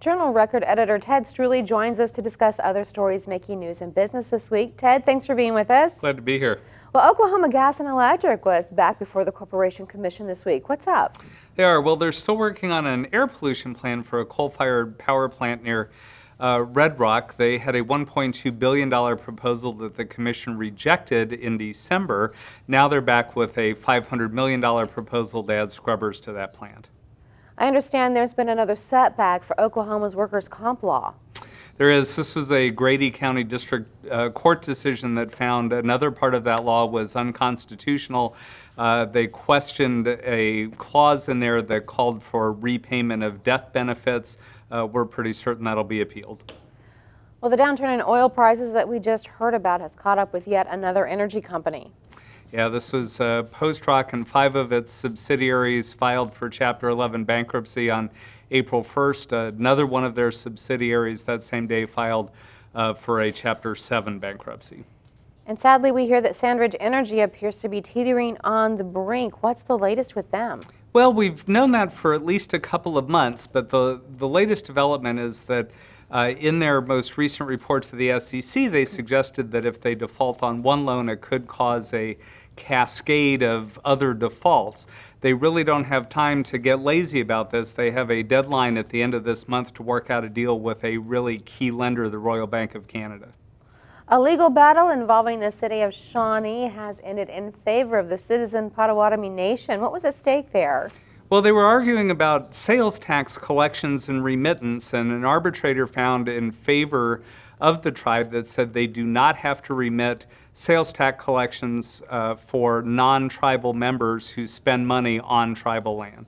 Journal Record editor Ted Struley joins us to discuss other stories making news in business this week. Ted, thanks for being with us. Glad to be here. Well, Oklahoma Gas and Electric was back before the Corporation Commission this week. What's up? They are. Well, they're still working on an air pollution plan for a coal-fired power plant near Red Rock. They had a $1.2 billion proposal that the commission rejected in December. Now they're back with a $500 million proposal to add scrubbers to that plant. I understand there's been another setback for Oklahoma's workers' comp law. There is. This was a Grady County District Court decision that found another part of that law was unconstitutional. They questioned a clause in there that called for repayment of death benefits. We're pretty certain that'll be appealed. Well, the downturn in oil prices that we just heard about has caught up with yet another energy company. Yeah, this was Post-Rock, and 5 of its subsidiaries filed for Chapter 11 bankruptcy on April 1st. Another one of their subsidiaries that same day filed for a Chapter 7 bankruptcy. And sadly, we hear that Sandridge Energy appears to be teetering on the brink. What's the latest with them? Well, we've known that for at least a couple of months, but the latest development is that in their most recent report to the SEC, they suggested that if they default on one loan, it could cause a cascade of other defaults. They really don't have time to get lazy about this. They have a deadline at the end of this month to work out a deal with a really key lender, the Royal Bank of Canada. A legal battle involving the city of Shawnee has ended in favor of the Citizen Potawatomi Nation. What was at stake there? Well, they were arguing about sales tax collections and remittance, and an arbitrator found in favor of the tribe that said they do not have to remit sales tax collections for non-tribal members who spend money on tribal land.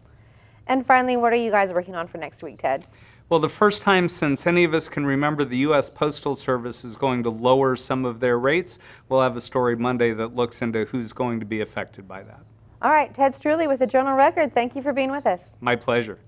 And finally, what are you guys working on for next week, Ted? Well, the first time since any of us can remember, the U.S. Postal Service is going to lower some of their rates. We'll have a story Monday that looks into who's going to be affected by that. All right, Ted Struley with the Journal Record. Thank you for being with us. My pleasure.